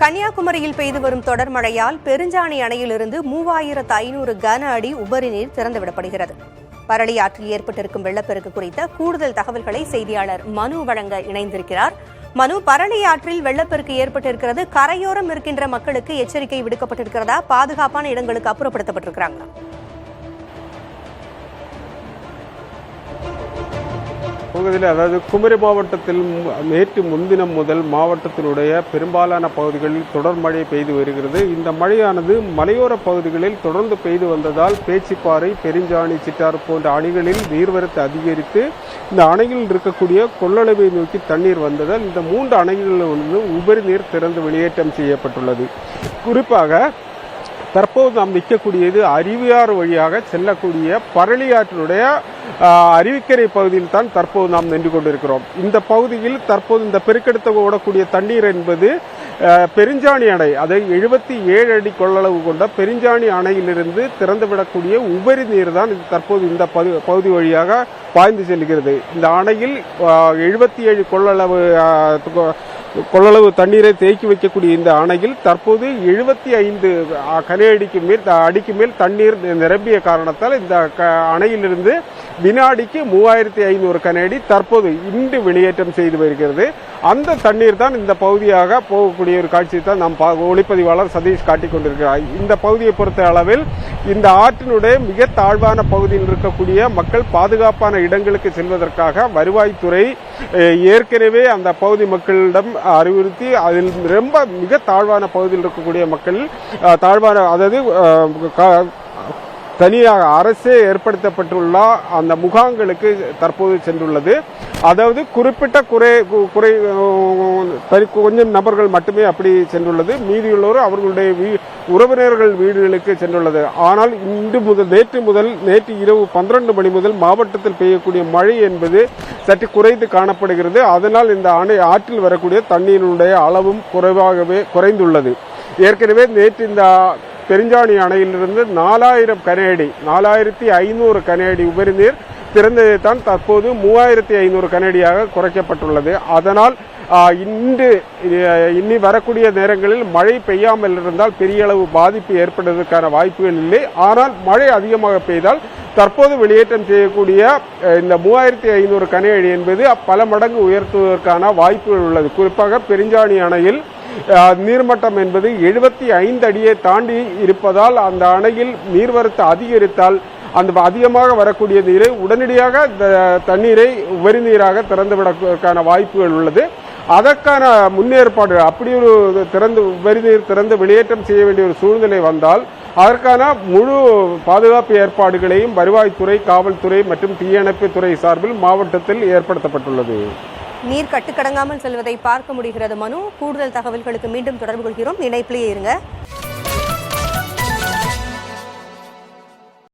கன்னியாகுமரியில் பெய்து வரும் தொடர் மழையால் பெருஞ்சாணி அணையிலிருந்து 3500 கன அடி உபரி நீர் திறந்துவிடப்படுகிறது. பரளி ஆற்றில் ஏற்பட்டிருக்கும் வெள்ளப்பெருக்கு குறித்த கூடுதல் தகவல்களை செய்தியாளர் மனு வழங்க இணைந்திருக்கிறார். மனு, பரளி ஆற்றில் வெள்ளப்பெருக்கு ஏற்பட்டிருக்கிறது. கரையோரம் இருக்கின்ற மக்களுக்கு எச்சரிக்கை விடுக்கப்பட்டிருக்கிறதா? பாதுகாப்பான இடங்களுக்கு அப்புறப்படுத்தப்பட்டிருக்கிறாங்களா? பகுதியில் அதாவது குமரி மாவட்டத்தில் நேற்று முன்தினம் முதல் மாவட்டத்தினுடைய பெரும்பாலான பகுதிகளில் தொடர் மழை பெய்து வருகிறது. இந்த மழையானது மலையோர பகுதிகளில் தொடர்ந்து பெய்து வந்ததால் பேச்சிப்பாறை, பெருஞ்சாணி, சிட்டாறு போன்ற அணைகளில் நீர்வரத்து அதிகரித்து இந்த அணைகளில் இருக்கக்கூடிய கொள்ளளவை நோக்கி தண்ணீர் வந்ததால் இந்த 3 அணைகளில் உபரி நீர் திறந்து வெளியேற்றம் செய்யப்பட்டுள்ளது. குறிப்பாக தற்போது நாம் நிற்கக்கூடியது அருவியாறு வழியாக செல்லக்கூடிய பரளி ஆற்றினுடைய அருவிக்கரை பகுதியில் தான் தற்போது நாம் நின்று கொண்டிருக்கிறோம். இந்த பகுதியில் தற்போது இந்த பெருக்கெடுத்து ஓடக்கூடிய தண்ணீர் என்பது பெருஞ்சாணி அணை, அதை 77 அடி கொள்ளளவு கொண்ட பெருஞ்சாணி அணையிலிருந்து திறந்துவிடக்கூடிய உபரி நீர் தான் தற்போது இந்த பகுதி வழியாக பாய்ந்து செல்கிறது. இந்த அணையில் 77 கொள்ளளவு தண்ணீரை தேக்கி வைக்கக்கூடிய இந்த அணையில் தற்போது 75 கன அடிக்கு மேல் தண்ணீர் நிரம்பிய காரணத்தால் இந்த அணையிலிருந்து வினாடிக்கு 3500 கன அடி தற்போது இன்று வெளியேற்றம் செய்து வருகிறது. அந்த தண்ணீர் தான் இந்த பகுதியாக போகக்கூடிய ஒரு காட்சியை தான் நாம் ஒளிப்பதிவாளர் சதீஷ் காட்டிக் கொண்டிருக்கிறார். இந்த பகுதியை பொறுத்த அளவில் இந்த ஆற்றினுடைய மிக தாழ்வான பகுதியில் இருக்கக்கூடிய மக்கள் பாதுகாப்பான இடங்களுக்கு செல்வதற்காக வருவாய்த்துறை ஏற்கனவே அந்த பகுதி மக்களிடம் அறிவுறுத்தி அதில் ரொம்ப மிக தாழ்வான பகுதியில் இருக்கக்கூடிய மக்கள் அதாவது தனியாக அரசே ஏற்படுத்தப்பட்டுள்ள அந்த முகாம்களுக்கு தற்போது சென்றுள்ளது. அதாவது குறிப்பிட்ட கொஞ்சம் நபர்கள் மட்டுமே அப்படி சென்றுள்ளது. மீதியுள்ளோர் அவர்களுடைய உறவினர்கள் வீடுகளுக்கு சென்றுள்ளது. ஆனால் நேற்று இரவு 12 மணி முதல் மாவட்டத்தில் பெய்யக்கூடிய மழை என்பது சற்று குறைந்து காணப்படுகிறது. அதனால் இந்த ஆற்றில் வரக்கூடிய தண்ணீருடைய அளவும் குறைந்துள்ளது. ஏற்கனவே நேற்று இந்த பெருஞ்சாணி அணையிலிருந்து 4000 கன அடி 4500 கன அடி உபரி நீர் திறந்ததைத்தான் தற்போது 3500 கன அடியாக குறைக்கப்பட்டுள்ளது. அதனால் இனி வரக்கூடிய நேரங்களில் மழை பெய்யாமல் இருந்தால் பெரிய அளவு பாதிப்பு ஏற்படுவதற்கான வாய்ப்புகள் இல்லை. ஆனால் மழை அதிகமாக பெய்தால் தற்போது வெளியேற்றம் செய்யக்கூடிய இந்த 3500 கன அடி என்பது பல மடங்கு உயர்த்துவதற்கான வாய்ப்புகள் உள்ளது. குறிப்பாக பெருஞ்சாணி அணையில் நீர்மட்டம் என்பது 75 அடியை தாண்டி இருப்பதால் அந்த அணையில் நீர்வரத்து அதிகரித்தால் அந்த அதிகமாக வரக்கூடிய நீரை உடனடியாக தண்ணீரை உபரி நீராக திறந்துவிடற்கான வாய்ப்புகள் உள்ளது. அதற்கான முன்னேற்பாடு அப்படி ஒரு உபரி நீர் திறந்து வெளியேற்றம் செய்ய வேண்டிய ஒரு சூழ்நிலை வந்தால் அதற்கான முழு பாதுகாப்பு ஏற்பாடுகளையும் வருவாய்த்துறை, காவல்துறை மற்றும் தீயணைப்புத் துறை சார்பில் மாவட்டத்தில் ஏற்படுத்தப்பட்டுள்ளது. நீர் கட்டுக்கடங்காமல் செல்வதை பார்க்க முடிகிறது. மனு, கூடுதல் தகவல்களுக்கு மீண்டும் தொடர்பு கொள்கிறோம். இணைப்பிலேயே இருங்க.